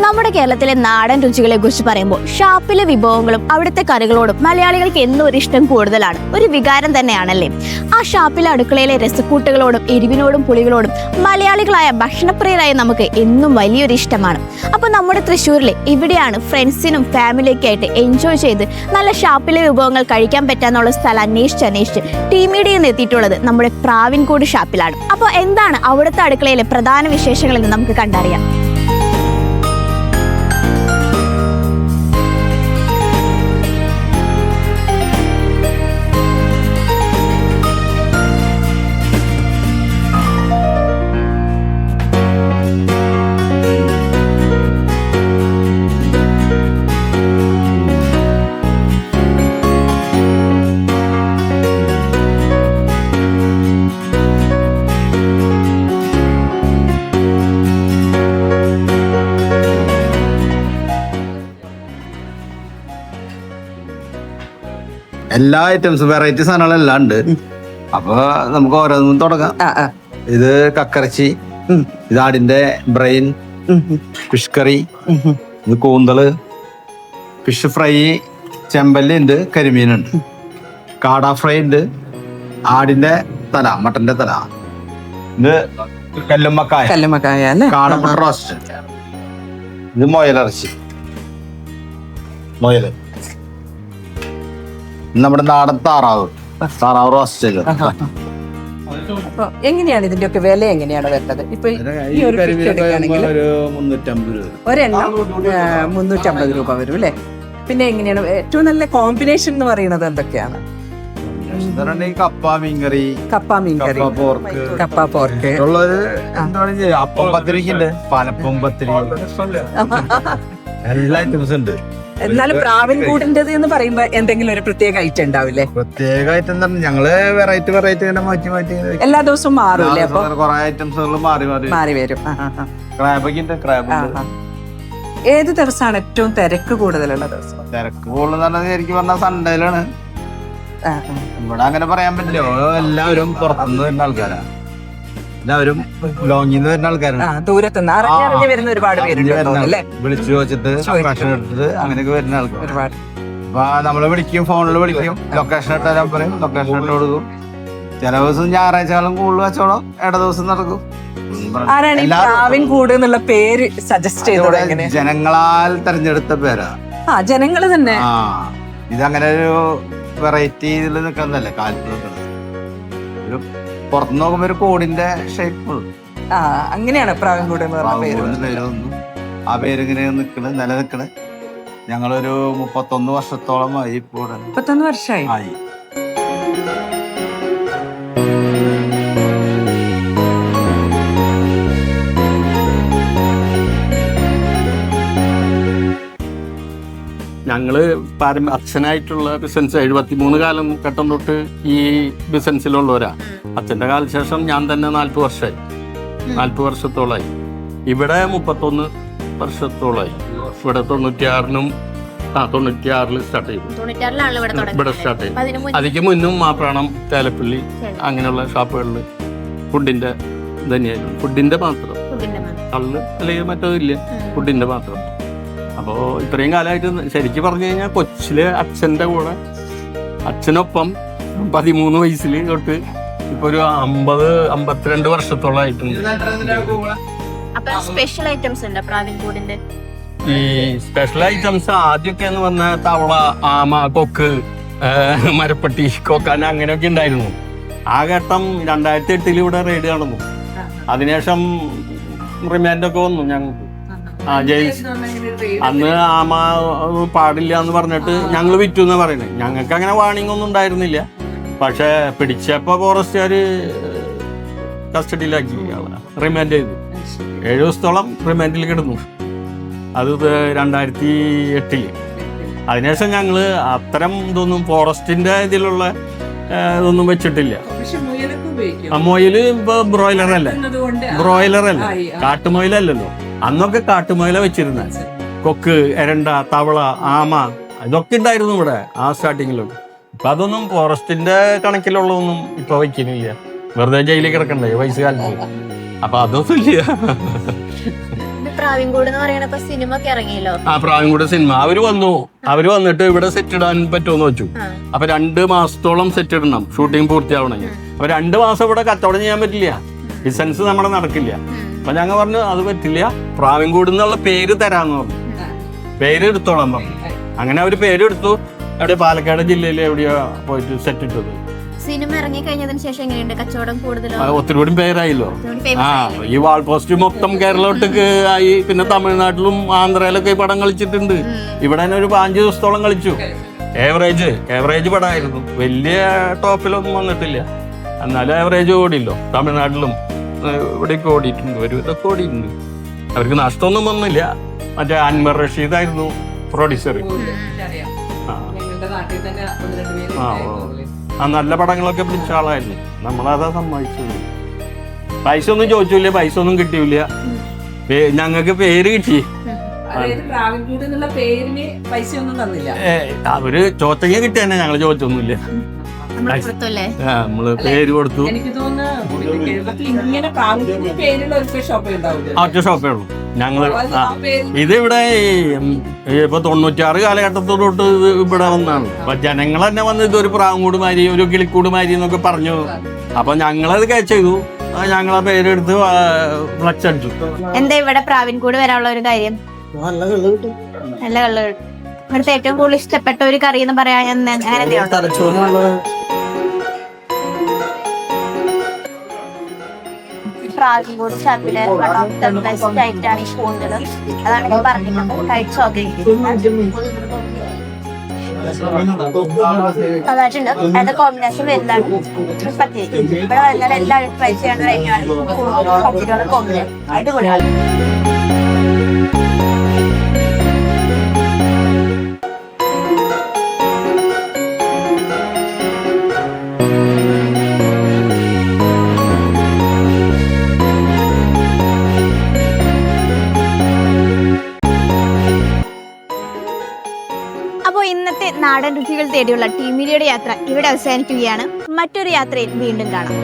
നമ്മുടെ കേരളത്തിലെ നാടൻ രുചികളെ കുറിച്ച് പറയുമ്പോൾ ഷാപ്പിലെ വിഭവങ്ങളും അവിടുത്തെ കറികളോടും മലയാളികൾക്ക് എന്നും ഒരു ഇഷ്ടം കൂടുതലാണ്, ഒരു വികാരം തന്നെയാണല്ലേ. ആ ഷാപ്പിലെ അടുക്കളയിലെ രസക്കൂട്ടുകളോടും എരിവിനോടും പുളികളോടും മലയാളികളായ ഭക്ഷണപ്രിയരായ നമുക്ക് എന്നും വലിയൊരു ഇഷ്ടമാണ്. അപ്പോൾ നമ്മുടെ തൃശ്ശൂരിൽ ഇവിടെയാണ് ഫ്രണ്ട്സിനും ഫാമിലിയൊക്കെ ആയിട്ട് എൻജോയ് ചെയ്ത് നല്ല ഷാപ്പിലെ വിഭവങ്ങൾ കഴിക്കാൻ പറ്റാന്നുള്ള സ്ഥലം അന്വേഷിച്ച് ടീം മീഡിയയിൽ നിന്ന് എത്തിയിട്ടുള്ളത് നമ്മുടെ പ്രാവിൻകൂട് ഷാപ്പിലാണ്. അപ്പോൾ എന്താണ് അവിടുത്തെ അടുക്കളയിലെ പ്രധാന വിശേഷങ്ങൾ എന്ന് നമുക്ക് കണ്ടറിയാം. എല്ലാ ഐറ്റംസും വെറൈറ്റി സാധനങ്ങളെല്ലാം ഉണ്ട്. അപ്പൊ നമുക്ക് ഓരോന്നും തുടങ്ങാം. ഇത് കക്കറച്ചി, ഇത് ആടിന്റെ ബ്രെയിൻ, ഫിഷ് കറി, ഇത് കൂന്തള്, ഫിഷ് ഫ്രൈ, ചെമ്പല്ലി ഉണ്ട്, കരിമീനുണ്ട്, കാട ഫ്രൈ ഉണ്ട്, ആടിന്റെ തല, മട്ടന്റെ തല, ഇത് കല്ലുമ്മക്കായ, കാടമുട്ട റോസ്റ്റ്, ഇത് മുയലിറച്ചി, മുയല്, നമ്മുടെ നാടൻ താറാവ് റോസ്റ്റ്. എങ്ങനെയാണ് ഇതിന്റെ ഒക്കെ വില എങ്ങനെയാണ് വരുന്നത്? ഇപ്പൊ ഈ ഒരു ഒരെണ്ണം 350 രൂപ വരും അല്ലെ. പിന്നെ എങ്ങനെയാണ് ഏറ്റവും നല്ല കോമ്പിനേഷൻ എന്ന് പറയുന്നത് എന്തൊക്കെയാണ്? കപ്പ മീൻകറി, കപ്പ പോർക്ക്, അപ്പം പത്തിരിക്കുണ്ട്, പാലപ്പം പത്തിരി, എല്ലാ ഐറ്റംസ് ഉണ്ട്. എന്നാലും പ്രാവിൻകൂടിൻ്റെത് എന്ന് പറയുമ്പോ എന്തെങ്കിലും ഒരു പ്രത്യേക ഐറ്റം ഉണ്ടാവില്ലേ? പ്രത്യേക ഐറ്റം ഞങ്ങള് വെറൈറ്റി മാറ്റി എല്ലാ ദിവസവും മാറൂല്ലേ? അപ്പൊ കുറെ ഐറ്റംസുകൾ മാറി വരും. ക്രാബ്. ഏത് ദിവസമാണ് ഏറ്റവും തിരക്ക് കൂടുതലുള്ള ദിവസം? തിരക്ക് കൂടുതൽ ശരിക്കും പറഞ്ഞാൽ സൺഡേയിലാണ്. ഇവിടെ അങ്ങനെ പറയാൻ പറ്റില്ല. എല്ലാവരും പുറത്തുനിന്ന് വരുന്ന ആൾക്കാരാണ്, എല്ലാവരും ലോങ്ങിന്ന് വരുന്ന ആൾക്കാരാണ്, ദൂരത്തുനിന്ന് വരുന്ന ഒരുപാട് പേരുണ്ട്. വിളിച്ചു ചോദിച്ചിട്ട് ലൊക്കേഷൻ എടുത്തിട്ട് അങ്ങനെയൊക്കെ വരുന്ന ആൾക്കാർ. അപ്പൊ നമ്മള് വിളിക്കും, ഫോണിൽ വിളിക്കും, ലൊക്കേഷൻ ഇട്ടാൽ പറയും, ലൊക്കേഷൻ ഇട്ട് കൊടുക്കും. ചില ദിവസം ഞായറാഴ്ചകളും കൂടുതൽ കച്ചവടം ഇട ദിവസം നടക്കും. പ്രാവിൻകൂട് എന്നുള്ള പേര് സജസ്റ്റ് ചെയ്തത് ജനങ്ങളാൽ തെരഞ്ഞെടുത്ത പേരാ. ജനങ്ങള് തന്നെ. ഇതങ്ങനെ ഒരു വെറൈറ്റി ഇതിൽ നിൽക്കുന്നതല്ലേ, കാലത്ത് നിൽക്കുന്നത്. ഒരു പുറത്ത് നോക്കുമ്പോ ഒരു കോടിന്റെ ഷേപ്പ്. അങ്ങനെയാണ് പ്രാവിൻകൂട് എന്ന് പറഞ്ഞ പേര്. ആ പേരിങ്ങനെ നിലനിൽക്കണ്. ഞങ്ങളൊരു 31 വർഷത്തോളമായി. 31 വർഷമായി. ഞങ്ങള് അച്ഛനായിട്ടുള്ള ബിസിനസ് 73 കാലം ഘട്ടം തൊട്ട് ഈ ബിസിനസ്സിലുള്ളവരാ. അച്ഛൻ്റെ കാലശേഷം ഞാൻ തന്നെ 40 വർഷമായി, 40 വർഷത്തോളമായി. ഇവിടെ 31 വർഷത്തോളമായി. ഇവിടെ 96 സ്റ്റാർട്ട് ചെയ്തു. ഇവിടെ സ്റ്റാർട്ട് ചെയ്തു. അതിക്ക് മുന്നും മാപ്രാണം, തേലപ്പള്ളി അങ്ങനെയുള്ള ഷോപ്പുകളിൽ ഫുഡിന്റെ തന്നെയായിരുന്നു. ഫുഡിന്റെ മാത്രം, കള്ള് അല്ലെങ്കിൽ മറ്റതില്ല, ഫുഡിന്റെ മാത്രം. അപ്പോൾ ഇത്രയും കാലമായിട്ട് ശരിക്കും പറഞ്ഞു കഴിഞ്ഞാൽ കൊച്ചിലെ അച്ഛൻ്റെ കൂടെ അച്ഛനൊപ്പം 13 വയസ്സിൽ തൊട്ട് ഇപ്പൊ ഒരു 50-52 വർഷത്തോളമായിട്ടുണ്ട്. ഈ സ്പെഷ്യൽ ഐറ്റംസ് ആദ്യമൊക്കെ എന്ന് പറഞ്ഞാൽ തവള, ആമ, കൊക്ക്, മരപ്പട്ടി, കൊക്കാന അങ്ങനെയൊക്കെ ഉണ്ടായിരുന്നു. ആ ഘട്ടം 2008 ഇവിടെ റെയ്ഡ് നടന്നു. അതിനുശേഷം റിമാൻഡൊക്കെ വന്നു ഞങ്ങൾക്ക്. അന്ന് ആമ പാടില്ല എന്ന് പറഞ്ഞിട്ട് ഞങ്ങൾ വിറ്റു എന്ന് പറയുന്നത്. ഞങ്ങൾക്ക് അങ്ങനെ വാണിംഗ് ഒന്നും ഉണ്ടായിരുന്നില്ല. പക്ഷെ പിടിച്ചപ്പോ ഫോറസ്റ്റുകാര് കസ്റ്റഡിയിലാക്കി, റിമാൻഡ് ചെയ്തു. 7 ദിവസത്തോളം റിമാൻഡിൽ കിടന്നു. അത് 2008. അതിനുശേഷം ഞങ്ങള് അത്തരം ഇതൊന്നും ഫോറസ്റ്റിന്റെ ഇതിലുള്ള ഇതൊന്നും വെച്ചിട്ടില്ല. മുയല് ഇപ്പൊ ബ്രോയിലറല്ല, കാട്ടുമുയലല്ലല്ലോ. അന്നൊക്കെ കാട്ടുമുയല വെച്ചിരുന്ന കൊക്ക്, എരണ്ട, തവള, ആമ ഇതൊക്കെ ഉണ്ടായിരുന്നു ഇവിടെ ആ സ്റ്റാർട്ടിങ്ങിലൊക്കെ. ഇപ്പൊ അതൊന്നും ഫോറസ്റ്റിന്റെ കണക്കിലുള്ളതൊന്നും ഇപ്പൊ വയ്ക്കുന്നില്ല. വെറുതെ ജയിലിൽ കിടക്കണ്ടേ വയസ്സുകാലത്ത്. അപ്പൊ അതൊന്നും ഇല്ല. പ്രാവിൻകൂട് എന്ന് പറയണപ്പോ സിനിമ ഒക്കെ ഇറങ്ങിയല്ലോ. ആ പ്രാവിൻകൂട് സിനിമ അവര് വന്നിട്ട് ഇവിടെ സെറ്റ് ഇടാൻ പറ്റുമെന്ന് വെച്ചു. അപ്പൊ 2 മാസത്തോളം സെറ്റ് ഇടണം ഷൂട്ടിംഗ് പൂർത്തിയാവണമെങ്കിൽ. അപ്പൊ 2 മാസം ഇവിടെ കച്ചവടം ചെയ്യാൻ പറ്റില്ല, ബിസിനസ് നമ്മുടെ നടക്കില്ല. അപ്പൊ ഞങ്ങൾ പറഞ്ഞു അത് പറ്റില്ല, പ്രാവിൻകൂട് എന്നുള്ള പേര് തരാന്ന് പറഞ്ഞു. പേര് എടുത്തോളാൻ പറഞ്ഞു. അങ്ങനെ അവര് പേരെടുത്തു. അവിടെ പാലക്കാട് ജില്ലയിൽ എവിടെയാ പോയിട്ട് സെറ്റ് ഇട്ടത്. സിനിമ ഇറങ്ങി കഴിഞ്ഞതിന് ശേഷം എങ്ങനെയുണ്ട് കച്ചവടം? കൂടുതലോ ഒത്തിരി കൂടി പേരായില്ലോ. ആ ഈ വാൾ പോസ്റ്റ് മൊത്തം കേരളോട്ടേക്ക് ആയി. പിന്നെ തമിഴ്നാട്ടിലും ആന്ധ്രയിലൊക്കെ ഈ പടം കളിച്ചിട്ടുണ്ട്. ഇവിടെ തന്നെ ഒരു 5 ദിവസത്തോളം കളിച്ചു. ഏവറേജ് പടമായിരുന്നു, വലിയ ടോപ്പിലൊന്നും വന്നിട്ടില്ല, എന്നാലും ഏവറേജ് ഓടിയല്ലോ. തമിഴ്നാട്ടിലും ഇവിടേക്ക് ഓടിയിട്ടുണ്ട്, ഒരു ഇതൊക്കെ ഓടിയിട്ടുണ്ട്. അവർക്ക് നഷ്ടമൊന്നും വന്നില്ല. മറ്റേ അൻവർ റഷീദായിരുന്നു പ്രൊഡ്യൂസർ. ആ നല്ല പടങ്ങളൊക്കെ പിടിച്ച ആളായിരുന്നു. നമ്മളതാ സമ്മതിച്ചത്. പൈസ ഒന്നും ചോദിച്ചില്ല, പൈസ ഒന്നും കിട്ടിയില്ല. ഞങ്ങൾക്ക് പേര് കിട്ടി. അവര് ചോദിച്ചെങ്കിൽ കിട്ടിയെന്നെ, ഞങ്ങള് ചോദിച്ചൊന്നുമില്ല. നമ്മള് പേര് കൊടുത്തു. ഒറ്റ ഷോപ്പേ ഉള്ളൂ ഞങ്ങള്. ഇതിവിടെ ഇപ്പൊ 96 കാലഘട്ടത്തോട്ട് ഇവിടെ വന്നാണ്. അപ്പൊ ജനങ്ങൾ തന്നെ വന്ന് ഇതൊരു പ്രാവുംകൂട് മാതിരി, ഒരു കിളിക്കൂട് മാതിരി എന്നൊക്കെ പറഞ്ഞു. അപ്പൊ ഞങ്ങളത് ക്യാച്ച് ചെയ്തു. ഞങ്ങളെ പേരെടുത്ത് ഫ്ലക്സ് അടിച്ചു. എന്താ ഇവിടെ പ്രാവിൻകൂട് വരാനുള്ള ഒരു കാര്യം? നല്ല കള്ള് കിട്ടും. ഇവിടുത്തെ ഏറ്റവും കൂടുതൽ ഇഷ്ടപ്പെട്ട ഒരു കറി എന്ന് പറയാൻ പ്രാവിൻകൂട് ഷാപ്പിലെ ബെസ്റ്റ് ആയിട്ടാണ് ഈ കൂന്തല്. അതാണ് ഞാൻ പറഞ്ഞത്, കഴിച്ചു നോക്കി. അതായിട്ടുണ്ട്. അത് കോമ്പിനേഷൻ വരുന്നതാണ് പത്തിരി. ഇവിടെ വന്നാൽ എല്ലാവരും ട്രൈ ചെയ്യേണ്ട തന്നെയാണ് പത്തിരിയുടെ കോമ്പിനേഷൻ. അടിപൊളിയാണ്. അപ്പോൾ ഇന്നത്തെ നാടൻ രുചികൾ തേടിയുള്ള ടീം മീഡിയയുടെ യാത്ര ഇവിടെ അവസാനിക്കുകയാണ്. മറ്റൊരു യാത്രയിൽ വീണ്ടും കാണാം.